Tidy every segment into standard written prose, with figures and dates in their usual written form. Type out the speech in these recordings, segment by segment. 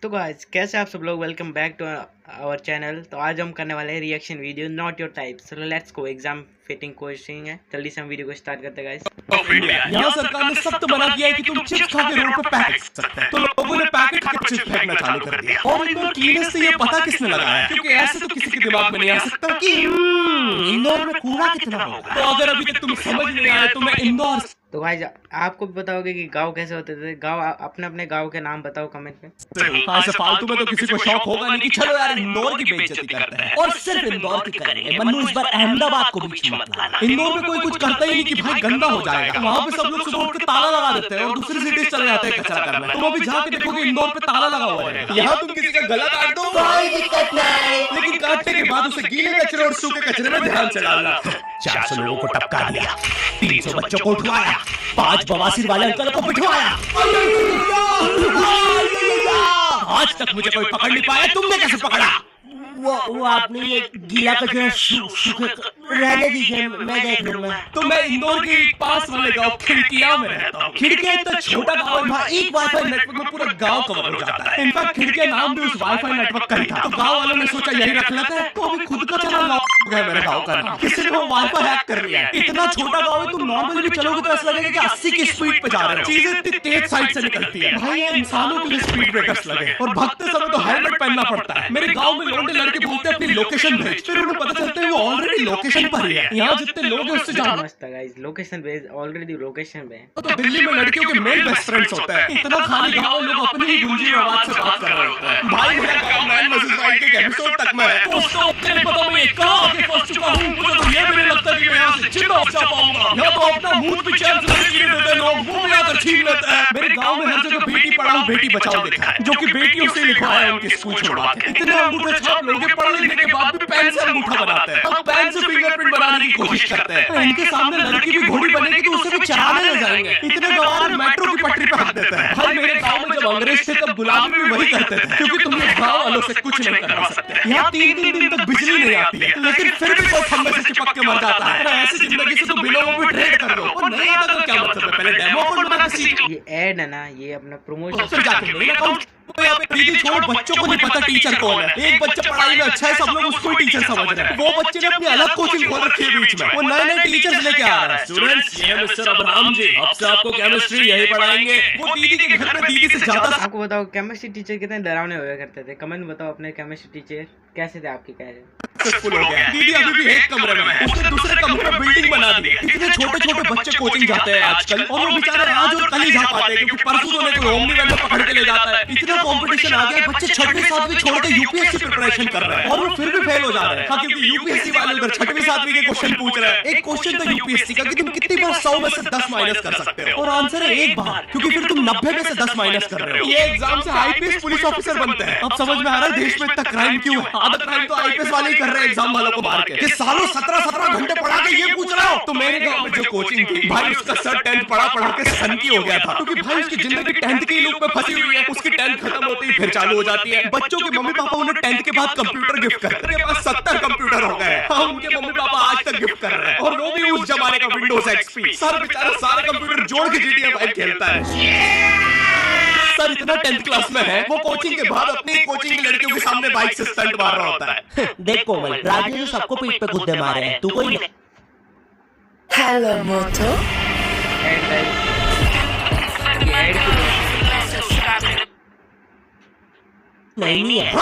तो गाइस कैसे आप सब लोग, welcome back to our channel. तो आज हम करने वाले हैं reaction video not your type. So let's go. Exam fitting coaching है, जल्दी से हम वीडियो को स्टार्ट करते हैं गाइस। यहाँ सरकार ने सख्त मना किया है कि तुम चिप्स खा के रोड पर पैकेट सकते हैं, तो लोगों ने पैकेट खा के चिप्स फेंकना चालू कर दिया। और इनमें क्लीनेस से ये पता किसने लगाया, क्योंकि ऐसे तो किसी के दिमाग में नहीं आ सकता कि इंदौर में कूड़ा कितना होगा। तो अगर अभी तक तुम समझ नहीं आए तो मैं इंदौर। तो भाई आपको भी बताओगे कि गांव कैसे होते थे। गांव अपने अपने गांव के नाम बताओ कमेंट में। ऐसे फालतू में तो किसी को शौक होगा नहीं कि चलो यार इंदौर की बेइज्जती करते हैं, और सिर्फ इंदौर की करेंगे। मन्नू इस बार अहमदाबाद को बीच में मत लाना। इंदौर में कोई कुछ करता ही नहीं कि भाई गंदा हो जाएगा। वहाँ पे सब लोग सुबह उठ के ताला लगा देते हैं और दूसरी सिटीज चले जाते हैं कचरा करने। तुम अभी जाके देखोगे इंदौर पे ताला लगा हुआ है। यहाँ तुम किसी का गला काट दो कोई दिक्कत नहीं, लेकिन काटने के बाद उसे गीले कचरे और सूखे कचरे में ध्यान से डालना। 400 लोगों को टपका दिया, 300 बच्चों को उठवाया, 5 बवासीर वाले अंकल को बिठवाया। आज तक मुझे कोई पकड़ नहीं पाया, तुमने कैसे पकड़ा? वो आपने ये गीला कचरा सूखे रहने दीजिए, मैं देख लूंगा। तो मैं इंदौर के पास वाले गांव खिड़किया में रहता हूँ। खिड़किया इतना छोटा गांव है, वहाँ एक वाईफाई नेटवर्क में पूरा गांव कवर हो जाता है। इनफैक्ट खिड़किया नाम भी उस वाईफाई नेटवर्क का ही था। तो गांव वालों ने सोचा यही रख लेते हैं, तो अभी खुद का चला गाँव है मेरे गाँव का नाम। किसी ने वो वाईफाई हैक कर लिया है। इतना छोटा गाँव है, तुम नॉर्मली भी चलोगे तो ऐसा लगेगा कि 80 की स्पीड पे जा रहे हो। चीजें इतनी तेज साइड से निकलती है भाई, ये इंसानों के लिए स्पीड ब्रेकर्स लगे। और भागते समय तो हेलमेट पहनना पड़ता है। मेरे गाँव में लौंडे लड़के बोलते हैं अपनी लोकेशन भेज, फिर उन्हें पता चलता है वो ऑलरेडी लोकेशन पर ही है। यहाँ जितने लोग हैं उससे ज्यादा मस्त है गाइस। लोकेशन भेज, ऑलरेडी लोकेशन पे है। तो दिल्ली में लड़कियों के मेल बेस्ट फ्रेंड्स होते हैं। इतना खाली गाँव लोग अपनी ही गुंजी आवाज से बात कर रहे होते हैं। भाई मेरा गाँव मैन वर्सेस वाइल्ड के एपिसोड तक में है। दोस्तों मुझे पता मैं कहाँ आगे फंस चुका हूँ। मुझे तो ये भी नहीं लगता कि मैं यहाँ से जिंदा बचा पाऊंगा। यहाँ तो अपना मुंह भी चैन से नहीं जीने देते लोग, वो भी आकर छीन लेते हैं। मेरे गाँव में हर जगह बेटी पढ़ाओ बेटी बचाओ लिखा है, जो कि बेटियों से लिखवाया है उनके स्कूल छुड़वा के। इतने अंगूठे छाप लोग पढ़ लिखने के बाद भी पेन से अंगूठा बनाते हैं। हम पेन से फिंगरप्रिंट बनाने की कोशिश करते हैं। इनके सामने लड़की भी घोड़ी बनेगी तो उसे भी चढ़ाने ले जाएंगे। इतने गवार मेट्रो की पटरी पे हक देते हैं। भाई मेरे गांव में जब अंग्रेज थे तब गुलामी भी वही करते थे, क्योंकि तुम लोग गांव वालों से कुछ नहीं करवा सकते। यहाँ 3 दिन तक बिजली नहीं आती है, लेकिन फिर भी कोई खंबे से चिपक के मर जाता है। ऐसी जिंदगी से तो बिलों में भी ट्रेड कर लो। और नहीं आता तो क्या मतलब है, पहले डेमो कोड बना के सीखो। ये ऐड है ना, ये अपना प्रमोशन। फिर जाके मेन अकाउंट यहाँ पे दीदी छोड़, बच्चों को नहीं पता टीचर कौन है। एक बच्चा पढ़ाई में अच्छा है, सब लोग उसको ही टीचर समझ रहे हैं। वो बच्चे ने अपनी अलग कोचिंग खोल रखी है बीच में, वो नए टीचर्स लेके आ रहा है। स्टूडेंट्स, ये मिस्टर अब्राहम जी, अब से आपको केमिस्ट्री यही पढ़ाएंगे। वो दीदी के घर में दीदी से ज्यादा। आपको बताओ केमिस्ट्री टीचर कितने डरावने हुआ करते थे। कमेंट में बताओ अपने केमिस्ट्री टीचर कैसे थे आपके। कह रहे सक्सेसफुल हो गया। दीदी अभी भी एक कमरे में है, उसने दूसरे कमरे में बिल्डिंग बना दी है। इतने छोटे छोटे बच्चे कोचिंग जाते हैं आजकल, और वो बेचारे आज और कल ही जा पाते हैं, क्योंकि परसों उन्हें कोई ओमनी वैन में पकड़ के ले जाता है। इतना कंपटीशन आ गया, बच्चे 6वीं 7वीं छोड़ के यूपीएससी प्रिपरेशन कर रहे हैं, और वो फिर भी फेल हो जा रहे हैं। हाँ, क्योंकि यूपीएससी वाले उधर 6वीं 7वीं के क्वेश्चन पूछ रहे हैं। एक क्वेश्चन था यूपीएससी का कि तुम कितनी बार 100 में से 10 माइनस कर सकते हो, और आंसर है 1 बार, क्योंकि फिर तुम 90 में से 10 माइनस कर रहे हो। ये एग्जाम से आईपीएस पुलिस ऑफिसर बनते हैं। अब समझ में आ रहा है देश में इतना क्राइम क्यों है। आधा क्राइम तो आईपीएस वाले ही कर रहे हैं एग्जाम वालों को मार के। कि सालों 17 घंटे पढ़ा के ये पूछ रहा हो। तो मेरे गांव में जो कोचिंग थी भाई, उसका सर 10th पढ़ा के सनकी हो गया था, क्योंकि भाई उसकी जिंदगी 10th के लूप में फंसी हुई है। उसकी 10th खत्म होती ही फिर चालू हो जाती है। बच्चों के मम्मी पापा उन्हें 10th के बाद कंप्यूटर गिफ्ट करते हैं। उनके पास 70 कंप्यूटर हो गए। हाँ, उनके मम्मी पापा आज तक गिफ्ट कर रहे हैं, और वो भी उस जमाने का विंडोज एक्सपी। सर बेचारा सारे कंप्यूटर जोड़ के GTA 5 खेलता है। सर इतना 10th क्लास में है, वो कोचिंग के बाद अपनी कोचिंग की लड़कियों के सामने बाइक से स्टंट मार रहा होता है। देख कोमल, राजू ने सबको पीठ पे गुद्दे मारे हैं, तू कोई नहीं। हेलो मोटो, नहीं है।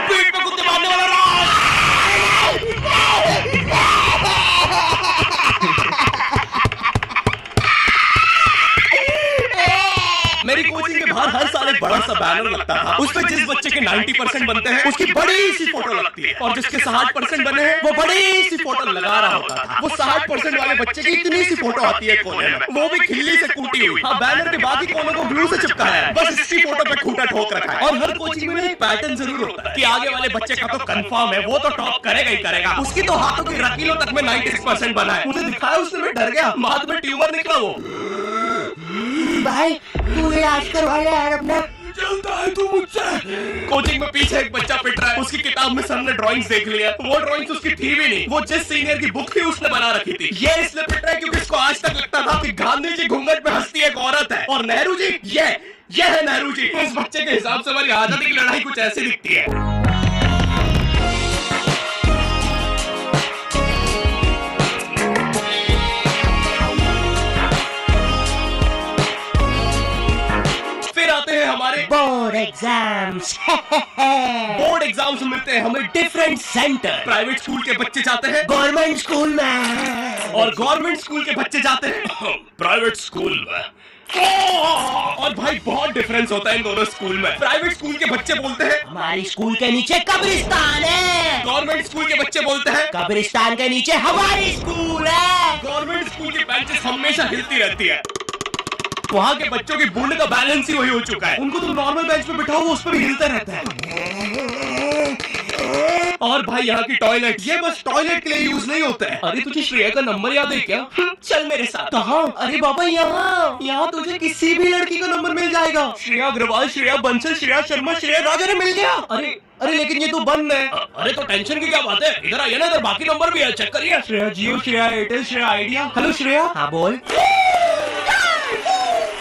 पीठ पे गुद्दे मारने वाला राज। मेरी कोचिंग के बाहर हर साल एक बड़ा सा बैनर लगता था। उसमें जिस बच्चे के 90% बनते हैं उसकी बड़ी सी फोटो लगती है, और जिसके 60% बने हैं वो बड़ी सी फोटो लगा रहा होता था। वो 60% वाले बच्चे की इतनी सी फोटो आती है कोने में, वो भी खिल्ली से कूटी हुई। हाँ, बैनर के बाकी कोनों को ग्लू से चिपकाया है, बस इसी फोटो पे खूंटा ठोक रखा है। और हर कोचिंग में एक पैटर्न जरूर होता है कि आगे वाले बच्चे का तो कंफर्म है, वो तो टॉप करेगा ही करेगा। उसकी तो हाथों की रकीलों तक में 96% बना है। मुझे दिखाया, उसने मैं डर गया, बाद में ट्यूमर निकला। वो भाई तू इलाज करवा ले यार अपना। जलता है तू मुझसे। कोचिंग में पीछे एक बच्चा पिट रहा है, उसकी किताब में सर ने ड्राइंग्स देख लिया। वो ड्राइंग्स उसकी थी भी नहीं, वो जिस सीनियर की बुक थी उसने बना रखी थी। ये इसलिए पिट रहा है क्योंकि इसको आज तक लगता घूंघट में हंसती एक औरत है। और नेहरू जी, ये है नेहरू जी। इस बच्चे के हिसाब से हमारी आजादी की लड़ाई कुछ ऐसी दिखती है। फिर आते हैं हमारे बोर्ड एग्जाम्स। बोर्ड एग्जाम्स मिलते हैं हमें डिफरेंट सेंटर। प्राइवेट स्कूल के बच्चे जाते हैं गवर्नमेंट स्कूल में और गवर्नमेंट स्कूल के बच्चे जाते हैं प्राइवेट स्कूल में। और भाई बहुत डिफरेंस होता है इन दोनों स्कूल में। प्राइवेट स्कूल के बच्चे बोलते हैं हमारी स्कूल के नीचे कब्रिस्तान है। गवर्नमेंट स्कूल के बच्चे बोलते हैं कब्रिस्तान के नीचे हमारी स्कूल है। गवर्नमेंट स्कूल की बेंचेस हमेशा हिलती रहती है। वहाँ के बच्चों की बूढ़ का बैलेंस ही वही हो चुका है। उनको तो नॉर्मल बेंच पे बिठाओ, वो उस पर भी हिलता रहता है। और भाई यहाँ की टॉयलेट, ये बस टॉयलेट के लिए यूज नहीं होता है। अरे तुझे श्रेया का नंबर याद है क्या? चल मेरे साथ। कहाँ? अरे बाबा यहाँ तुझे किसी भी लड़की का नंबर मिल जाएगा। श्रेया अग्रवाल, श्रेया बंसल, श्रेया शर्मा, श्रेया राजा ने मिल गया। अरे लेकिन ये तो बंद है। अरे तो टेंशन की क्या बात है, इधर आइए ना, इधर बाकी नंबर भी है, चेक करिए। श्रेया जियो, श्रेया एयरटेल, श्रेया आइडिया। हेलो श्रेया। हाँ बोल।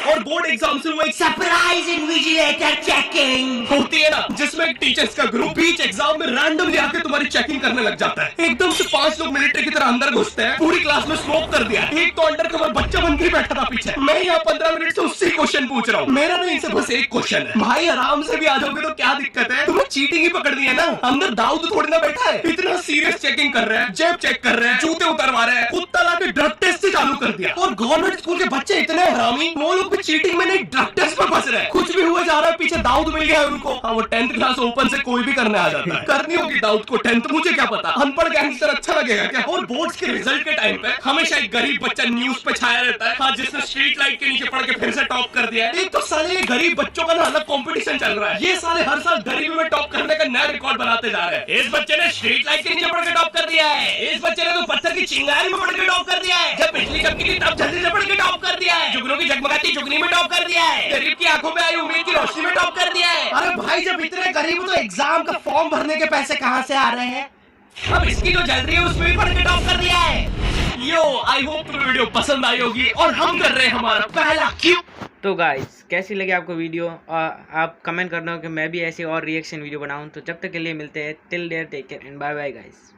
और बोर्ड एग्जाम से वो एक सरप्राइज इन्विजिलेटर चेकिंग होती है ना, जिसमें एक टीचर्स का ग्रुप बीच एग्जाम में रैंडमली आके तुम्हारी चेकिंग करने लग जाता है। एकदम से 5 लोग मिलिट्री की तरह अंदर घुसते हैं, पूरी क्लास में स्मोक कर दिया। एक तो अंडर कवर बच्चा बन के बैठा था पीछे। मैं यहाँ 15 मिनट से उससे क्वेश्चन पूछ रहा हूँ। मेरा नहीं, इनसे बस एक क्वेश्चन है। भाई आराम से भी आ जाओगे तो क्या दिक्कत है? तुम्हें चीटिंग ही पकड़ दी है ना। अंदर दाऊद थोड़ी ना बैठा है। इतना सीरियस चेकिंग कर रहे हैं, जेब चेक कर रहे हैं, जूते उतरवा रहे हैं, कुत्ता लाके ड्रग टेस्ट से चालू कर दिया। और गवर्नमेंट स्कूल के बच्चे इतने हरामी, वो लोग भी चीटिंग में नहीं ड्रग टेस्ट में फंस रहे हैं। कुछ भी हुआ जा रहा है, पीछे दाऊद मिल गया है उनको। हाँ, वो 10th क्लास ओपन से कोई भी करने आ जाता है। करनी होगी दाऊद को 10th, मुझे क्या पता। अनपढ़ गैंगस्टर अच्छा लगेगा क्या? और बोर्ड्स के रिजल्ट के टाइम पे हमेशा एक गरीब बच्चा न्यूज पे छाया रहता है। हाँ, जिसने स्ट्रीट लाइट के नीचे पढ़ के फिर से टॉप कर दिया है। एक तो साले ये गरीब बच्चों का ना अलग कंपटीशन चल रहा है। ये साले हर साल गरीबी में टॉप करने का नया रिकॉर्ड बनाते जा रहे हैं। इस बच्चे ने स्ट्रीट लाइट के नीचे पढ़ के टॉप कर दिया है। इस बच्चे ने तो पत्थर की चिंगारी में पढ़ के टॉप कर दिया है। जब बिजली चमकी थी तब जल्दी से पढ़ के टॉप कर दिया है। जुगनों की जगमगाती जुगनी में टॉप कर दिया है। गरीब की आंखों में आई उम्मीद की रोशनी में टॉप कर दिया है। अरे भाई जब इतने गरीब हो तो एग्जाम का फॉर्म भरने के पैसे कहाँ से आ रहे हैं? अब इसकी जो जल रही है उसमें भी पढ़ के टॉप कर दिया है। यो, आई होप तुम्हें वीडियो पसंद आई होगी और हम कर रहे हैं हमारा पहला क्यों। तो गाइस कैसी लगी आपको वीडियो, और आप कमेंट करना कि मैं भी ऐसे और रिएक्शन वीडियो बनाऊं। तो जब तक के लिए मिलते हैं, till there take care and bye bye guys.